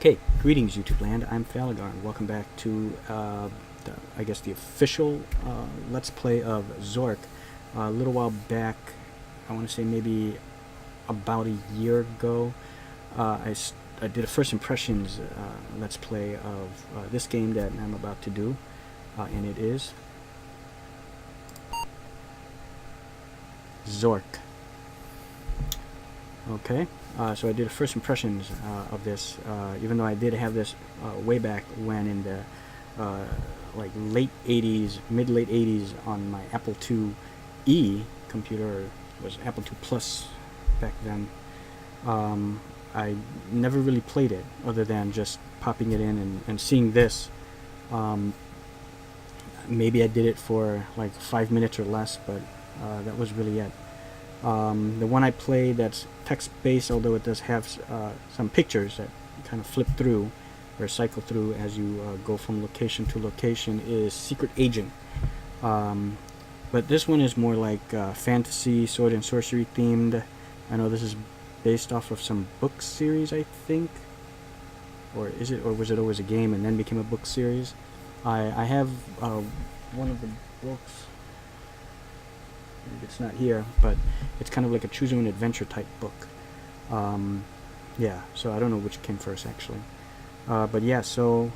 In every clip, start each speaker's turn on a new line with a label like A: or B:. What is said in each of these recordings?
A: Okay, greetings YouTube land, I'm Falagar, and welcome back to, I guess the official Let's Play of Zork. A little while back, I want to say maybe about a year ago, I did a first impressions Let's Play of this game that I'm about to do, and it is Zork. Okay, so I did a first impressions of this, even though I did have this way back when in the like late 80s, mid-late 80s on my Apple IIe computer. It was Apple II Plus back then. I never really played it other than just popping it in and seeing this. Maybe I did it for like 5 minutes or less, but that was really it. The one I played that's text-based, although it does have some pictures that kind of flip through or cycle through as you go from location to location, is Secret Agent. But this one is more like fantasy, sword and sorcery themed. I know this is based off of some book series, I think. Or is it, or was it always a game and then became a book series? I have one of the books. It's not here, but it's kind of like a choose your own adventure type book. Yeah, so I don't know which came first actually. But yeah, so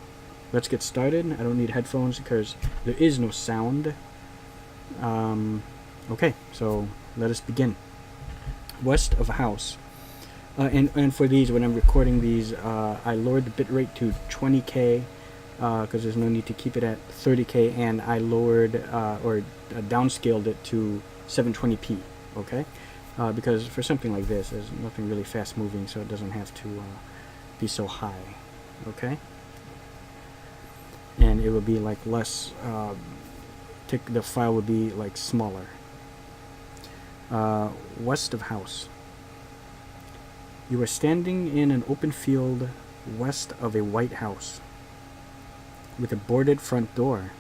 A: let's get started. I don't need headphones because there is no sound. Okay, so let us begin. West of House. And for these, when I'm recording these, I lowered the bitrate to 20K because there's no need to keep it at 30K, and I lowered or downscaled it to 720p, okay? Because for something like this, there's nothing really fast moving, so it doesn't have to be so high, okay? And it would be like less, the file would be like smaller. West of House. You are standing in an open field west of a white house with a boarded front door.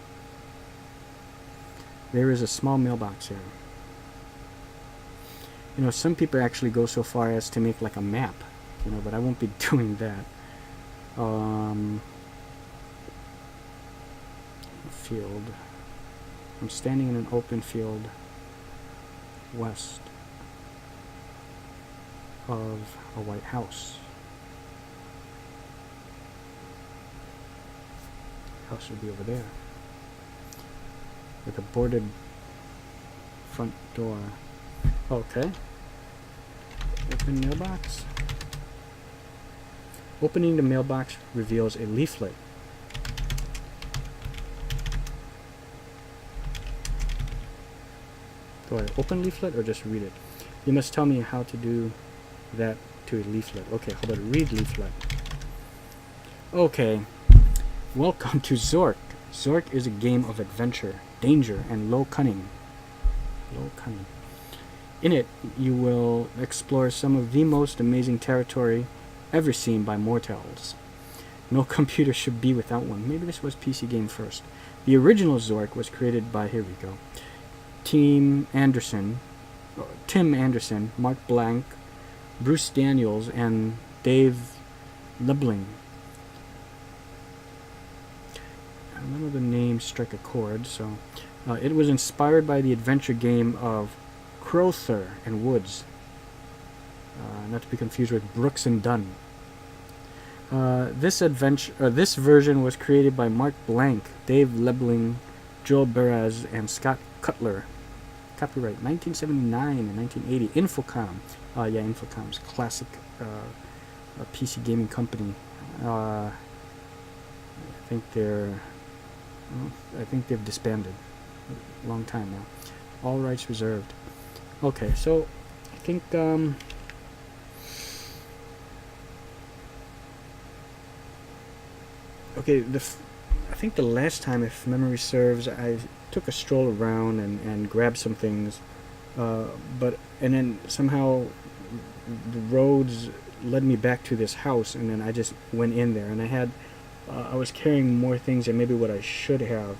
A: There is a small mailbox here. You know, some people actually go so far as to make like a map, you know, but I won't be doing that. Field. I'm standing in an open field west of a white house. House would be over there with a boarded front door. Okay. Open mailbox. Opening the mailbox reveals a leaflet. Do I open leaflet or just read it? You must tell me how to do that to a leaflet. Okay, how about read leaflet? Okay. Welcome to Zork. Zork is a game of adventure, danger, and low cunning. Low cunning. In it, you will explore some of the most amazing territory ever seen by mortals. No computer should be without one. Maybe this was PC game first. The original Zork was created by, here we go, Tim Anderson, Marc Blank, Bruce Daniels, and Dave Lebling. None of the names strike a chord, so it was inspired by the adventure game of Crowther and Woods, not to be confused with Brooks and Dunn. This version was created by Marc Blank, Dave Lebling, Joel Baraz, and Scott Cutler. Copyright 1979 and 1980. Infocom. Yeah, Infocom's classic PC gaming company. I think they've disbanded a long time now. All rights reserved. Okay, so I think okay, I think the last time, if memory serves, I took a stroll around and grabbed some things, and then somehow the roads led me back to this house, and then I just went in there, and I was carrying more things than maybe what I should have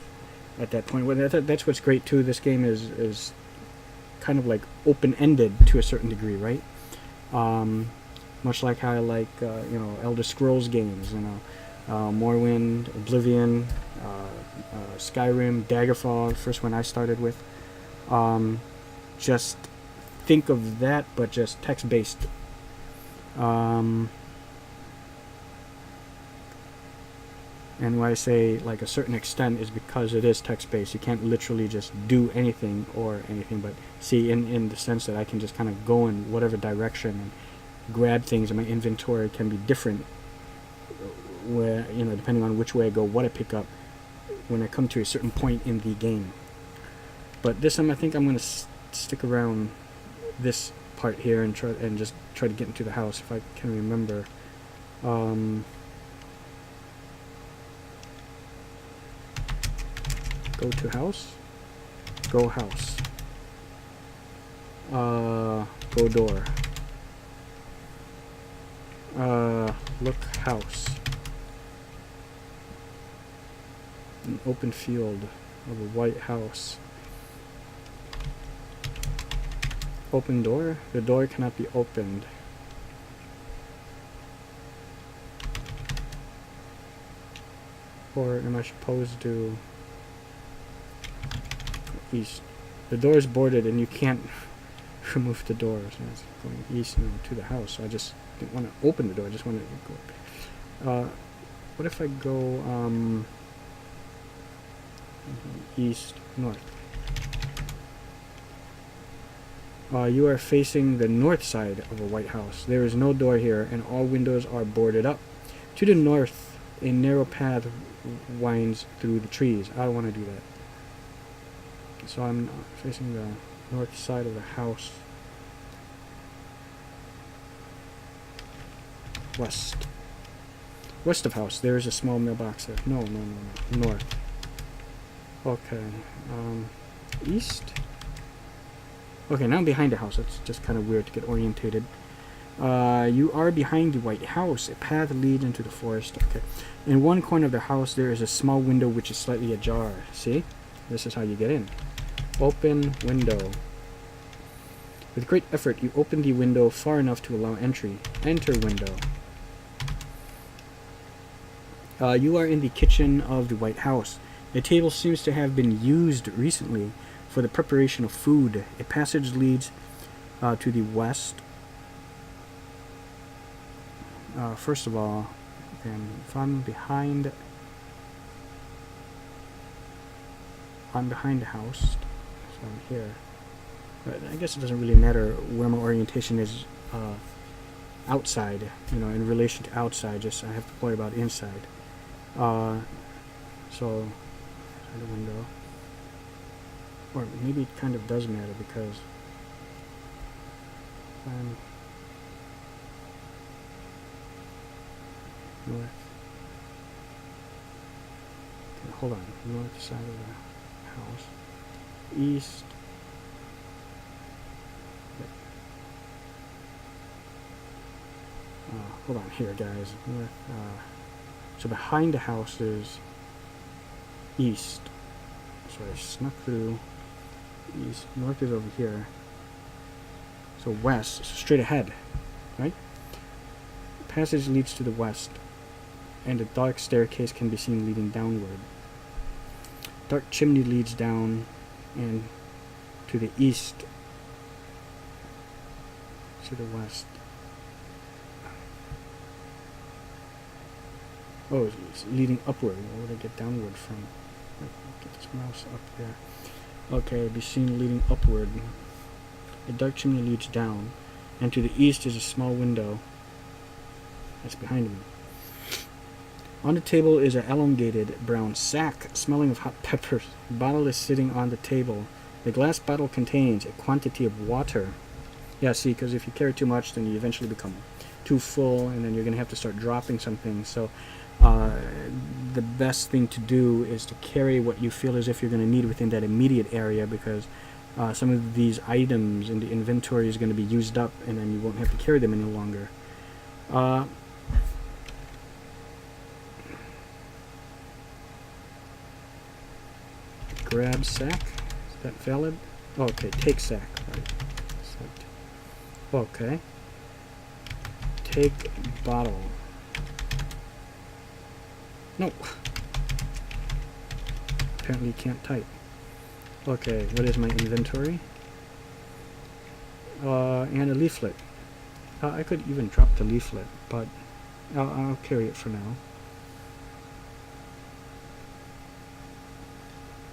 A: at that point. Well, that's what's great too. This game is kind of like open-ended to a certain degree, right? much like how I like you know, Elder Scrolls games, you know, Morrowind, Oblivion, Skyrim, Daggerfall, first one I started with. Just think of that, but just text-based. And when I say like a certain extent is because it is text-based. You can't literally just do anything or anything, but see, in the sense that I can just kind of go in whatever direction and grab things, and my inventory can be different, where, you know, depending on which way I go, what I pick up when I come to a certain point in the game. But this time I think I'm going to stick around this part here and just try to get into the house if I can remember. Go to house, go house, go door, look house, an open field of a white house, open door, the door cannot be opened. Or am I supposed to east? The door is boarded and you can't remove the door, so it's going east and to the house. So I just didn't want to open the door, I just wanted to go. What if I go east, north? You are facing the north side of a white house. There is no door here and all windows are boarded up. To the north, a narrow path winds through the trees. I don't want to do that. So I'm facing the north side of the house. West. West of house. There is a small mailbox there. No. North. Okay. East. Okay, now I'm behind the house. It's just kind of weird to get orientated. You are behind the white house. A path leads into the forest. Okay. In one corner of the house, there is a small window which is slightly ajar. See? This is how you get in. Open window. With great effort, you open the window far enough to allow entry. Enter window. You are in the kitchen of the white house. A table seems to have been used recently for the preparation of food. A passage leads to the west. First of all, if I'm behind the house, so I'm here. But I guess it doesn't really matter where my orientation is outside, you know, in relation to outside. Just I have to worry about inside. So the window, or maybe it kind of does matter because north. Okay, hold on, north side of the house, east. Hold on here, guys. North, so behind the house is east. So I snuck through east. North is over here. So west, so straight ahead, right? Passage leads to the west, and a dark staircase can be seen leading downward. Dark chimney leads down and to the east, to the west. Oh, it's leading upward. Where would I get downward from? Get this mouse up there. Okay, be seen leading upward. A dark chimney leads down, and to the east is a small window. That's behind me. On the table is an elongated brown sack, smelling of hot peppers. A bottle is sitting on the table. The glass bottle contains a quantity of water. Yeah, see, because if you carry too much, then you eventually become too full, and then you're going to have to start dropping something. So the best thing to do is to carry what you feel as if you're going to need within that immediate area, because some of these items in the inventory is going to be used up, and then you won't have to carry them any longer. Grab sack. Is that valid? Okay, take sack. Right. Okay. take bottle. No. Apparently you can't type. Okay, what is my inventory? And a leaflet. I could even drop the leaflet, but I'll carry it for now.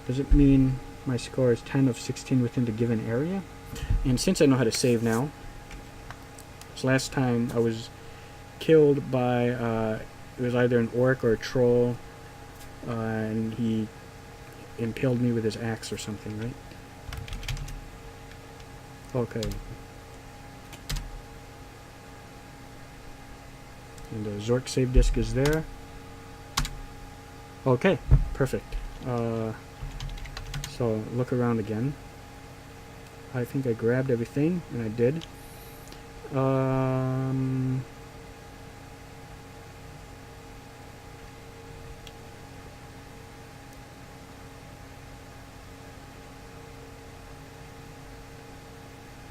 A: Does it mean my score is 10 of 16 within the given area? And since I know how to save now, so last time I was killed by, it was either an orc or a troll, and he impaled me with his axe or something, right? Okay. And the Zork save disk is there. Okay, perfect. So look around again. I think I grabbed everything, and I did.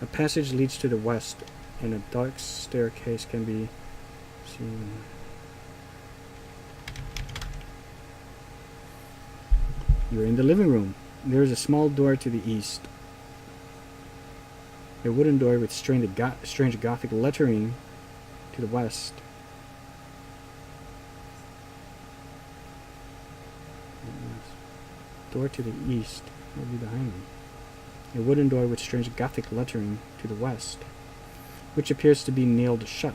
A: A passage leads to the west, and a dark staircase can be seen. You're in the living room. There is a small door to the east. A wooden door with strange Gothic lettering to the west. Door to the east. That'll be behind me. A wooden door with strange Gothic lettering to the west, which appears to be nailed shut.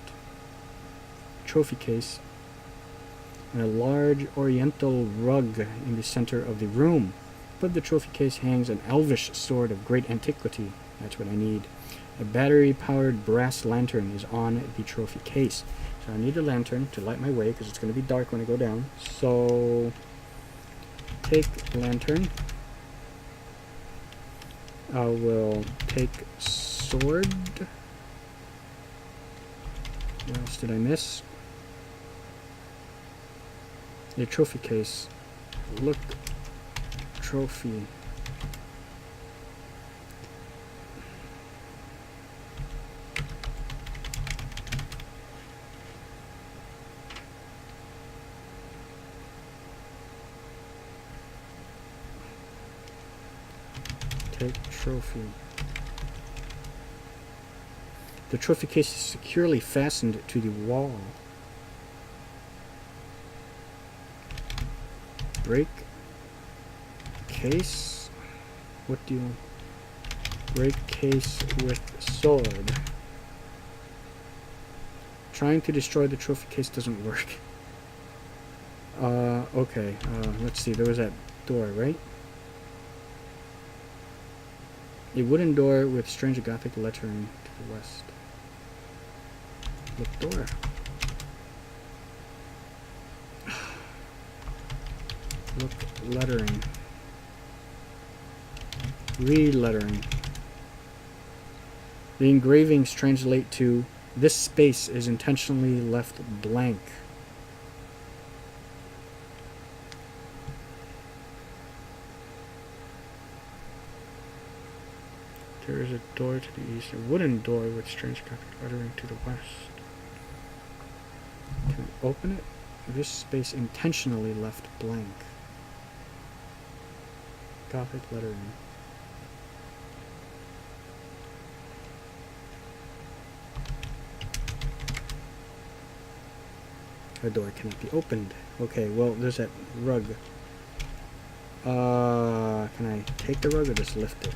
A: A trophy case and a large oriental rug in the center of the room. Above the trophy case hangs an elvish sword of great antiquity. That's what I need. A battery-powered brass lantern is on the trophy case. So I need a lantern to light my way because it's going to be dark when I go down. So take lantern. I will take sword. What else did I miss? A trophy case. Look. Trophy. Take trophy. The trophy case is securely fastened to the wall. Break case. What do you break case with sword? Trying to destroy the trophy case doesn't work. Okay. Let's see. There was that door, right? A wooden door with strange Gothic lettering to the west. Look, door. Look, lettering. Read lettering. The engravings translate to, this space is intentionally left blank. There is a door to the east, a wooden door with strange Gothic lettering to the west. Can I open it? This space intentionally left blank. Gothic lettering. The door cannot be opened. Okay, well, there's that rug. Can I take the rug or just lift it?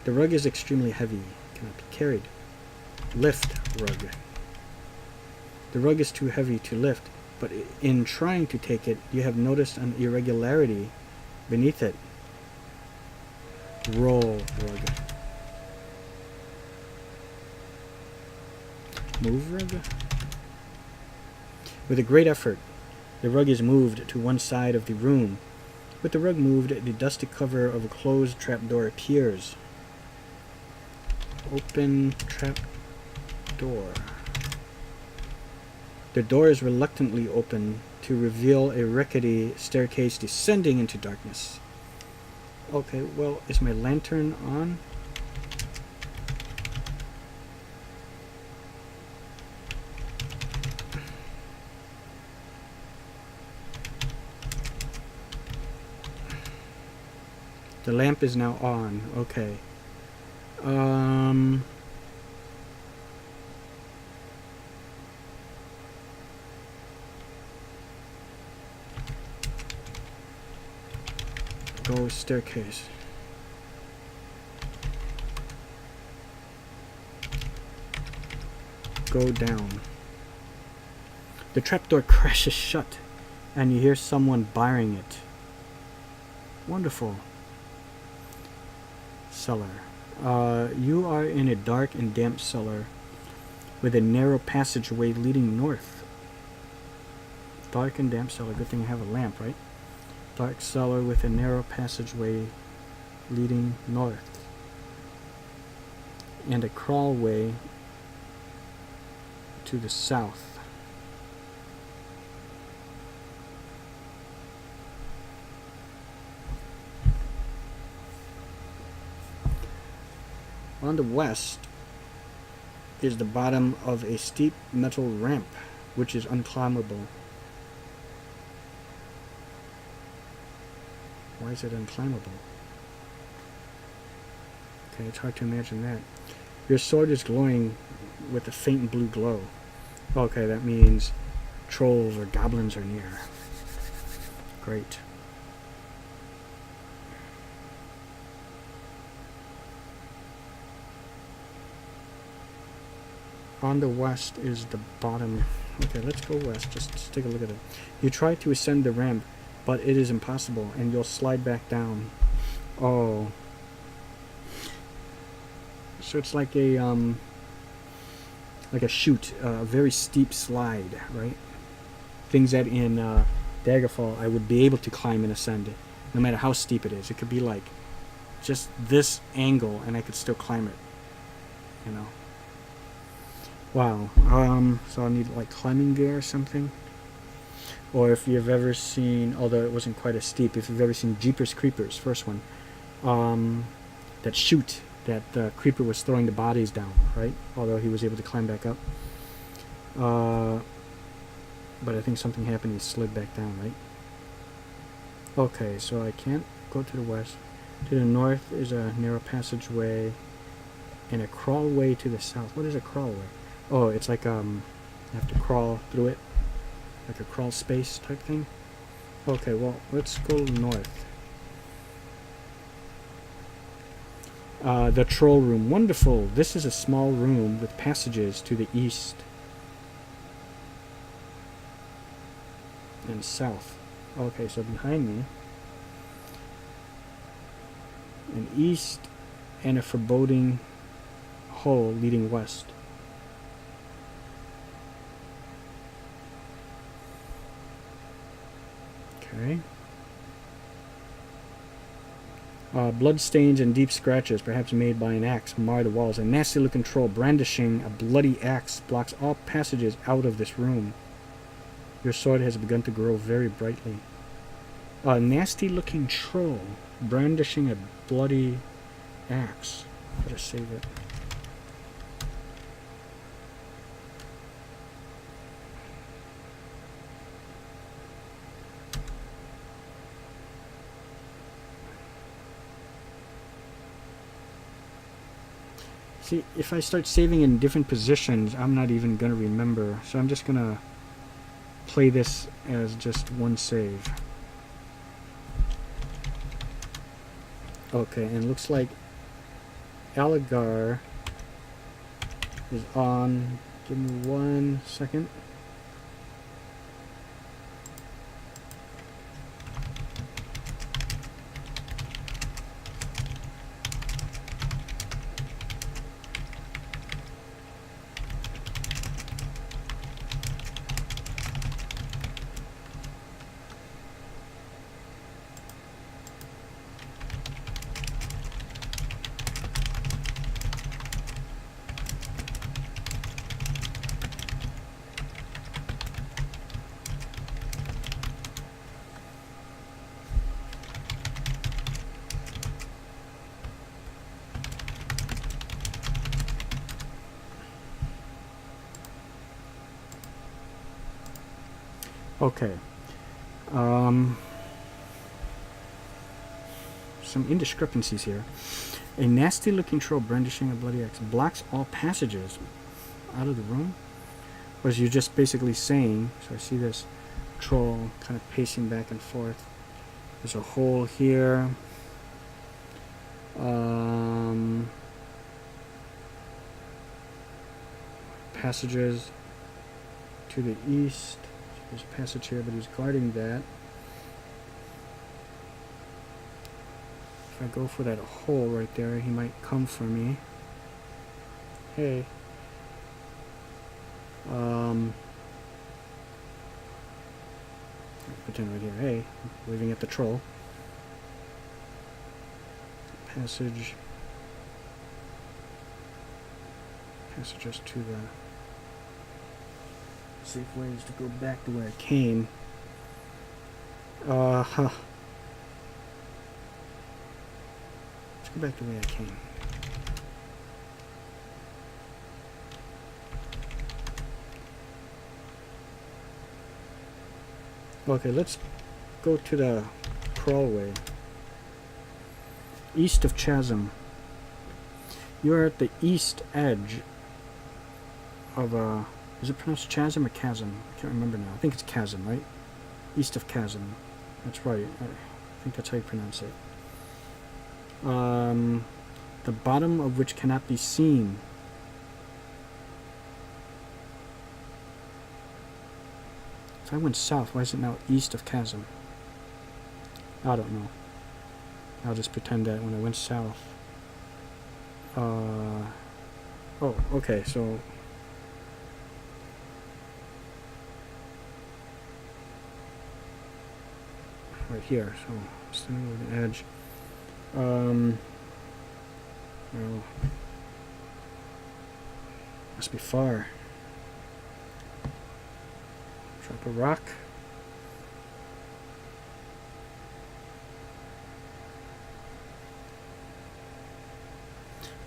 A: The rug is extremely heavy. Cannot be carried. Lift rug. The rug is too heavy to lift, but in trying to take it, you have noticed an irregularity beneath it. Roll rug. Move rug? With a great effort, the rug is moved to one side of the room. With the rug moved, the dusty cover of a closed trapdoor appears. Open trap door. The door is reluctantly open to reveal a rickety staircase descending into darkness. Okay, well, is my lantern on? The lamp is now on. Okay. Go staircase. Go down. The trapdoor crashes shut, and you hear someone barring it. Wonderful. Cellar. You are in a dark and damp cellar with a narrow passageway leading north. Dark and damp cellar. Good thing I have a lamp, right? Dark cellar with a narrow passageway leading north. And a crawlway to the south. On the west is the bottom of a steep metal ramp, which is unclimbable. Why is it unclimbable? Okay, it's hard to imagine that. Your sword is glowing with a faint blue glow. Okay, that means trolls or goblins are near. Great. On the west is the bottom. Okay, let's go west. Just take a look at it. You try to ascend the ramp, but it is impossible, and you'll slide back down. Oh. So it's like a chute, a very steep slide, right? Things that in Daggerfall I would be able to climb and ascend, no matter how steep it is. It could be like just this angle, and I could still climb it. You know. Wow. So I need like climbing gear or something. Or if you've ever seen, although it wasn't quite as steep, if you've ever seen Jeepers Creepers, first one, that chute that the creeper was throwing the bodies down, right? Although he was able to climb back up. But I think something happened, he slid back down, right? Okay, so I can't go to the west. To the north is a narrow passageway and a crawlway to the south. What is a crawlway? Oh, it's like you have to crawl through it, like a crawl space type thing. Okay, well, let's go north. The troll room. Wonderful. This is a small room with passages to the east and south. Okay, so behind me, an east and a foreboding hole leading west. Okay. Blood stains and deep scratches, perhaps made by an axe, mar the walls. A nasty-looking troll brandishing a bloody axe blocks all passages out of this room. Your sword has begun to grow very brightly. A nasty-looking troll brandishing a bloody axe. Better save it. See, if I start saving in different positions, I'm not even going to remember. So I'm just going to play this as just one save. Okay, and it looks like Falagar is on. Give me 1 second. Okay. some indiscrepancies here. A nasty-looking troll brandishing a bloody axe blocks all passages out of the room. Was you just basically saying? So I see this troll kind of pacing back and forth. There's a hole here. Passages to the east. There's a passage here, but he's guarding that. If I go for that hole right there, he might come for me. Hey. Pretend right here. Hey, I'm waving at the troll. Passage. Passages to the safe ways to go back to where I came. Let's go back to where I came. Okay, let's go to the crawlway. East of Chasm. You are at the east edge of a... Is it pronounced Chasm or Chasm? I can't remember now. I think it's Chasm, right? East of Chasm. That's right. I think that's how you pronounce it. The bottom of which cannot be seen. If I went south, why is it now east of Chasm? I don't know. I'll just pretend that when I went south. Oh, okay, so... right here, so standing over the edge. Well, must be far. Drop a rock.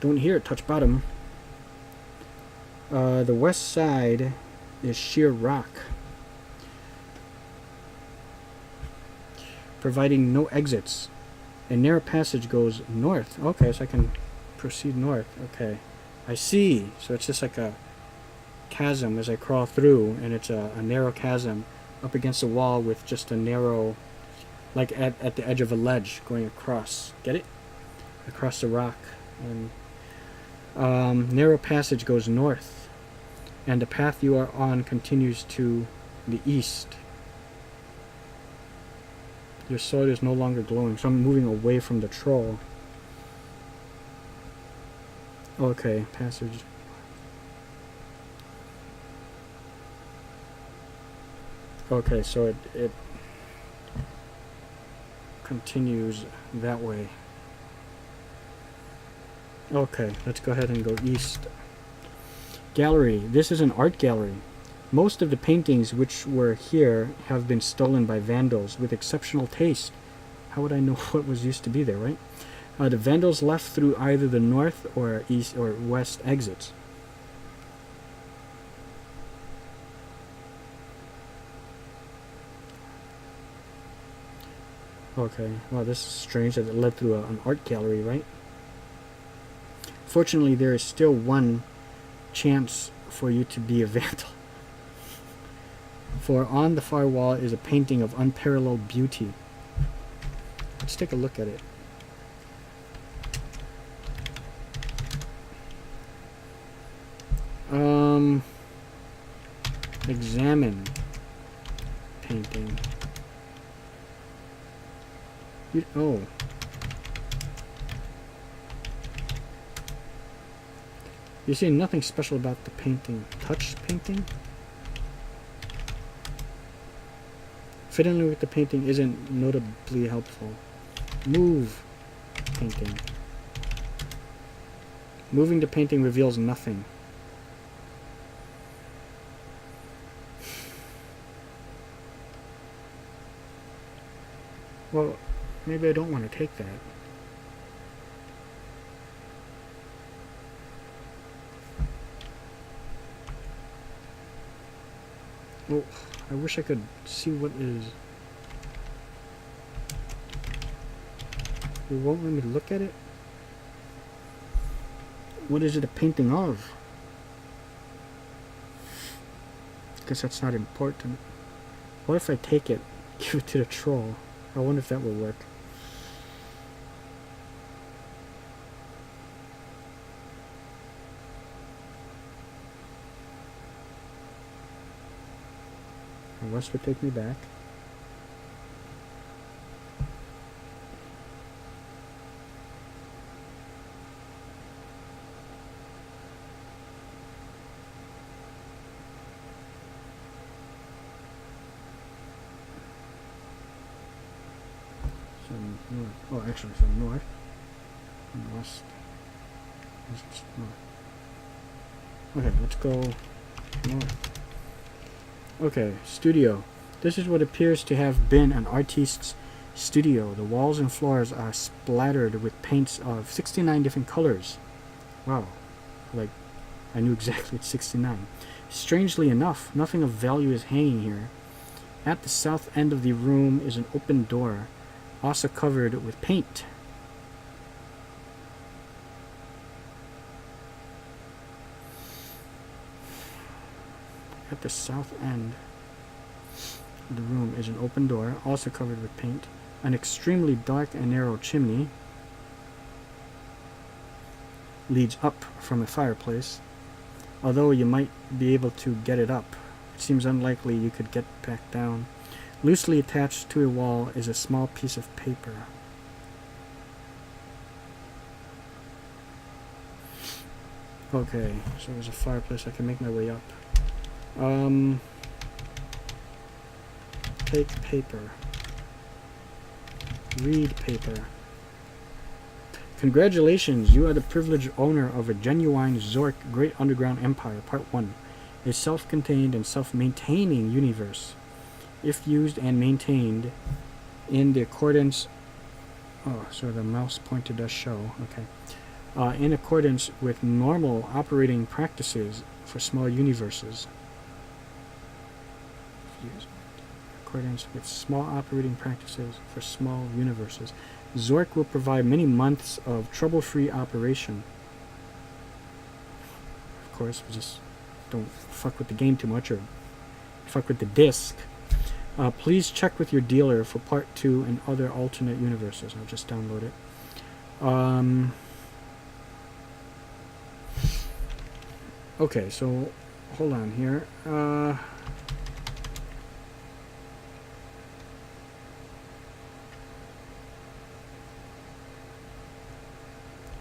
A: Don't hear it touch bottom. The west side is sheer rock, providing no exits. A narrow passage goes north. Okay, so I can proceed north. Okay, I see. So it's just like a chasm as I crawl through, and it's a narrow chasm up against the wall with just a narrow, like at the edge of a ledge going across. Get it? Across the rock. And narrow passage goes north, and the path you are on continues to the east. Your sword is no longer glowing, so I'm moving away from the troll. Okay, passage. Okay, so it continues that way. Okay, let's go ahead and go east. Gallery. This is an art gallery. Most of the paintings which were here have been stolen by vandals with exceptional taste. How would I know what was used to be there, right? The vandals left through either the north or east or west exits. Okay, well, this is strange that it led through an art gallery, right? Fortunately, there is still one chance for you to be a vandal. For on the far wall is a painting of unparalleled beauty. Let's take a look at it. Examine painting. Oh. You see nothing special about the painting. Touch painting? Fiddling with the painting isn't notably helpful. Move painting. Moving the painting reveals nothing. Well, maybe I don't want to take that. Oh, I wish I could see what is... It won't let me look at it? What is it a painting of? Guess that's not important. What if I take it, give it to the troll? I wonder if that will work. Unless would take me back. North. Oh, actually, so north, and west, east, north. Okay, let's go north. Okay, studio. This is what appears to have been an artist's studio. The walls and floors are splattered with paints of 69 different colors. Wow, like I knew exactly it's 69. Strangely enough, nothing of value is hanging here. At the south end of the room is an open door, also covered with paint. At the south end of the room is an open door, also covered with paint. An extremely dark and narrow chimney leads up from a fireplace. Although you might be able to get it up, it seems unlikely you could get back down. Loosely attached to a wall is a small piece of paper. Okay, so there's a fireplace. I can make my way up. Take paper. Read paper. Congratulations, you are the privileged owner of a genuine Zork Great Underground Empire, Part 1. A self-contained and self-maintaining universe. If used and maintained in the accordance... Oh, so the mouse pointer does show. Okay. In accordance with normal operating practices for small universes. In accordance with small operating practices for small universes. Zork will provide many months of trouble-free operation. Of course, we just don't fuck with the game too much or fuck with the disc. Please check with your dealer for Part 2 and other alternate universes. I'll just download it. Okay, so hold on here.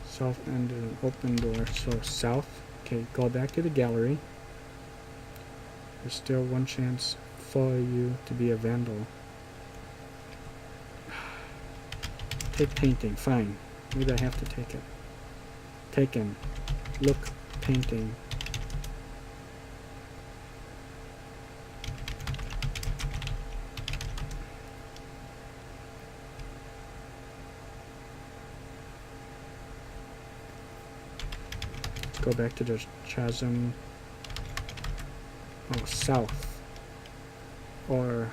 A: South end is an open door, so south. Okay, go back to the gallery. There's still one chance for you to be a vandal. Take painting, fine. Maybe I have to take it. Taken. Look, painting. Go back to the chasm. Oh, south. Or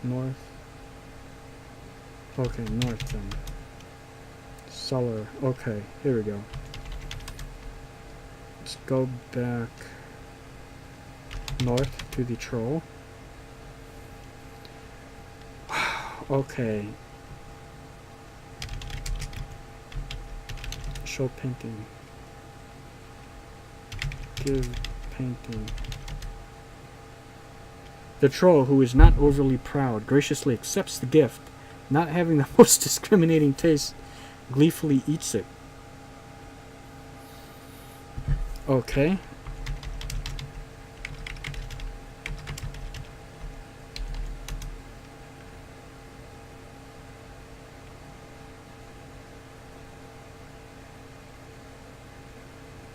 A: north. Okay, north then. Cellar. Okay, here we go. Let's go back north to the troll. Okay. Show painting. Give painting. The troll, who is not overly proud, graciously accepts the gift. Not having the most discriminating taste, gleefully eats it. Okay.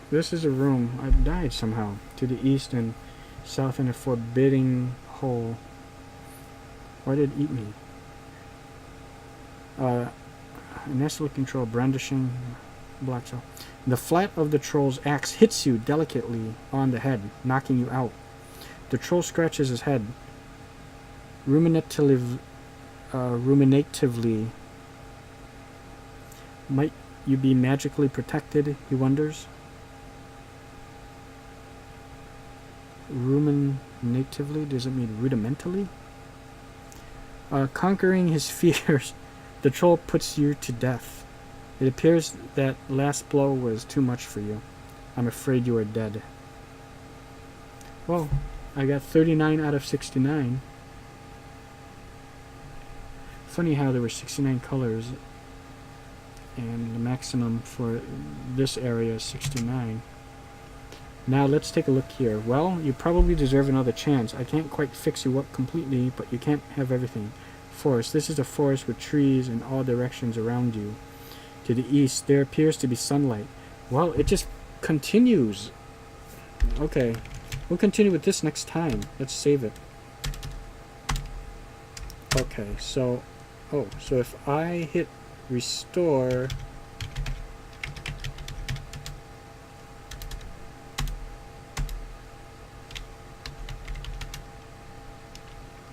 A: This is a room. I died somehow. To the east and south in a forbidding hole. Why did it eat me? Nestle control brandishing black cell. The flat of the troll's axe hits you delicately on the head, knocking you out. The troll scratches his head. Ruminatively. Might you be magically protected, he wonders. Ruminatively? Does it mean rudimentally? Conquering his fears, the troll puts you to death. It appears that last blow was too much for you. I'm afraid you are dead. Well, I got 39 out of 69. Funny how there were 69 colors and the maximum for this area is 69. Now let's take a look here. Well, you probably deserve another chance. I can't quite fix you up completely, but you can't have everything. Forest. This is a forest with trees in all directions around you. To the east, there appears to be sunlight. Well, it just continues. Okay. We'll continue with this next time. Let's save it. Okay, so... Oh, so if I hit restore...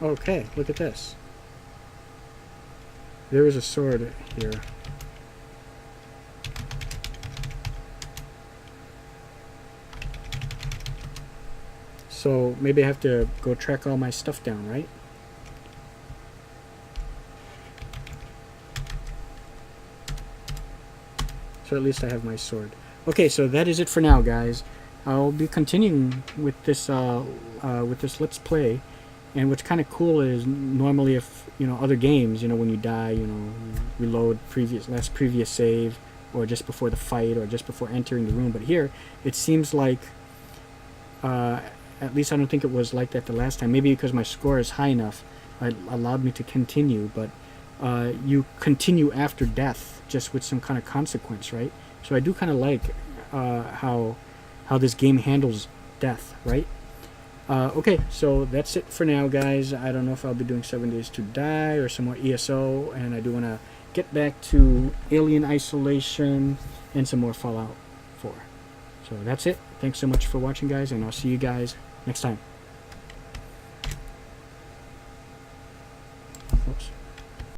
A: Okay, look at this. There is a sword here. So maybe I have to go track all my stuff down, right? So at least I have my sword. Okay, so that is it for now, guys. I'll be continuing with this Let's Play. And what's kind of cool is normally if, other games, when you die, reload last previous save, or just before the fight, or just before entering the room. But here, it seems like, at least I don't think it was like that the last time. Maybe because my score is high enough, it allowed me to continue. But you continue after death, just with some kind of consequence, right? So I do kind of like how this game handles death, right? Okay, so that's it for now, guys. I don't know if I'll be doing 7 Days to Die or some more ESO, and I do want to get back to Alien Isolation and some more Fallout 4. So that's it. Thanks so much for watching, guys, and I'll see you guys next time.